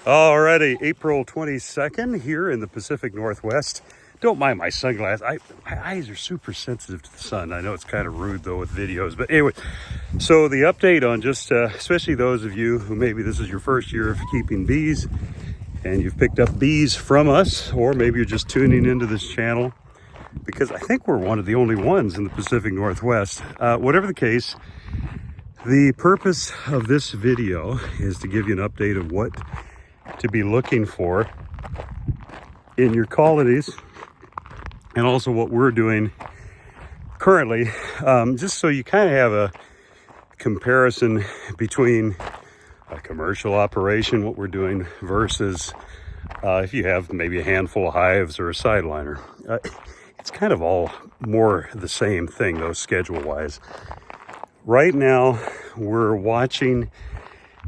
Alrighty, April 22nd here in the Pacific Northwest. Don't mind my sunglasses. My eyes are super sensitive to the sun. I know it's kind of rude though with videos, but anyway. So the update on just, especially those of you who maybe this is your first year of keeping bees and you've picked up bees from us, or maybe you're just tuning into this channel because I think we're one of the only ones in the Pacific Northwest. Whatever the case, the purpose of this video is to give you an update of what to be looking for in your colonies and also what we're doing currently, just so you kind of have a comparison between a commercial operation, what we're doing, versus if you have maybe a handful of hives or a sideliner. It's kind of all more the same thing though, schedule-wise. Right now, we're watching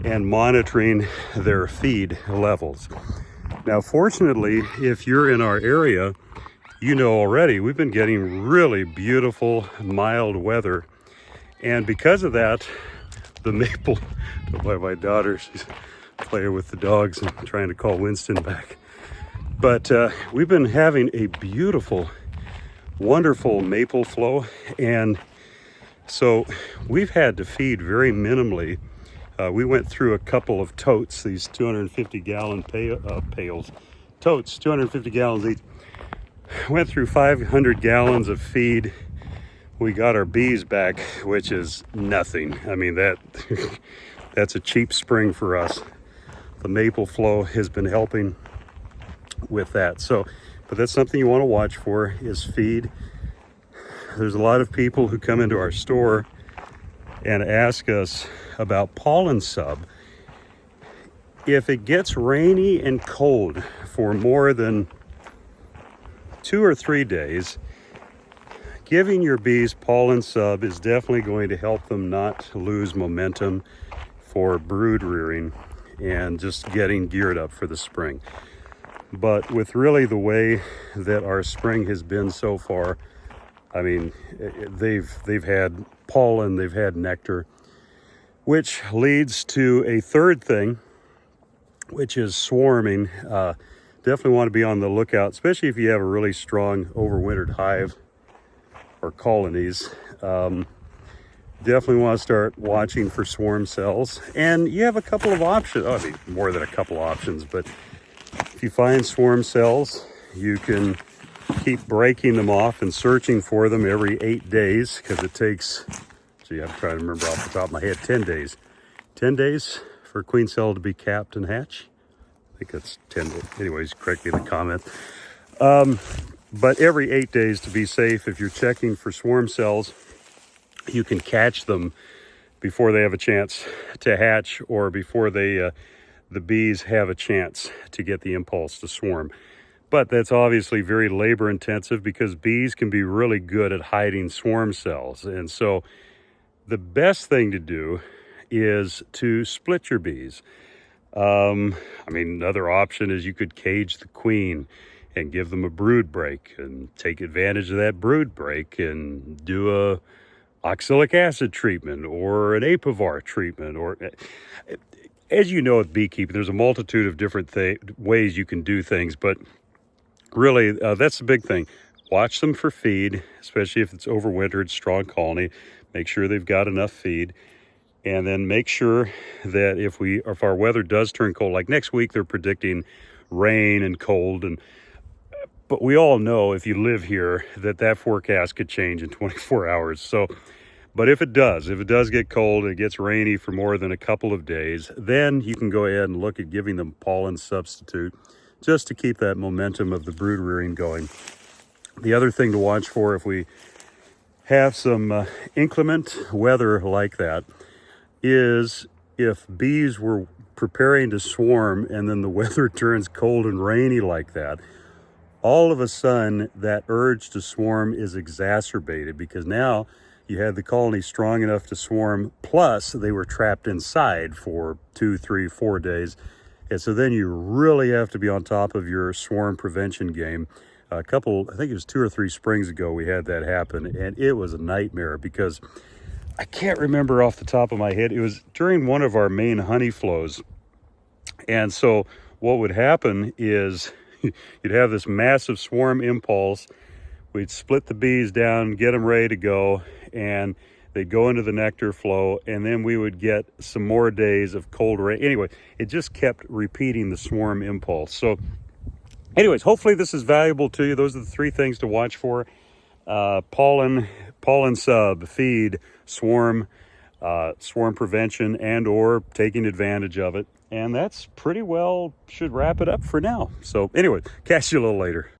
and monitoring their feed levels. Now, fortunately, if you're in our area, you know already we've been getting really beautiful, mild weather. And because of that, the maple, my daughter, she's playing with the dogs and trying to call Winston back. But we've been having a beautiful, wonderful maple flow. And so we've had to feed very minimally. We went through a couple of totes, these 250-gallon pails, totes, 250 gallons each. Went through 500 gallons of feed. We got our bees back, which is nothing. I mean, that's a cheap spring for us. The maple flow has been helping with that. So, but that's something you want to watch for is feed. There's a lot of people who come into our store and ask us about Pollen Sub. If it gets rainy and cold for more than 2 or 3 days, giving your bees Pollen Sub is definitely going to help them not lose momentum for brood rearing and just getting geared up for the spring. But with really the way that our spring has been so far, I mean, they've had pollen, they've had nectar, which leads to a third thing, which is swarming. Definitely want to be on the lookout, especially if you have a really strong overwintered hive or colonies. Definitely want to start watching for swarm cells. And you have a couple of options, I mean, more than a couple options, but if you find swarm cells, you can keep breaking them off and searching for them every 8 days, because it takes, gee, I'm trying to remember off the top of my head, 10 days. 10 days for a queen cell to be capped and hatch. I think that's 10 days. Anyways, correct me in the comment. But every 8 days to be safe, if you're checking for swarm cells, you can catch them before they have a chance to hatch or before they, the bees have a chance to get the impulse to swarm. But that's obviously very labor intensive because bees can be really good at hiding swarm cells. And so the best thing to do is to split your bees. I mean, another option is you could cage the queen and give them a brood break and take advantage of that brood break and do a oxalic acid treatment or an apivar treatment. Or, as you know, with beekeeping, there's a multitude of different ways you can do things, but really, that's the big thing. Watch them for feed, especially if it's overwintered, strong colony. Make sure they've got enough feed. And then make sure that if our weather does turn cold, like next week, they're predicting rain and cold. But we all know, if you live here, that forecast could change in 24 hours. So, but if it does get cold, it gets rainy for more than a couple of days, then you can go ahead and look at giving them pollen substitute, just to keep that momentum of the brood rearing going. The other thing to watch for if we have some inclement weather like that is if bees were preparing to swarm and then the weather turns cold and rainy like that, all of a sudden that urge to swarm is exacerbated because now you had the colony strong enough to swarm, plus they were trapped inside for 2, 3, 4 days. And so then you really have to be on top of your swarm prevention game. I think it was 2 or 3 springs ago we had that happen, and it was a nightmare because I can't remember off the top of my head. It was during one of our main honey flows. And so what would happen is you'd have this massive swarm impulse. We'd split the bees down, get them ready to go, and they'd go into the nectar flow, and then we would get some more days of cold rain. Anyway, it just kept repeating the swarm impulse. So anyways, hopefully this is valuable to you. Those are the three things to watch for. Pollen sub, feed, swarm prevention, and or taking advantage of it. And that's pretty well should wrap it up for now. So anyway, catch you a little later.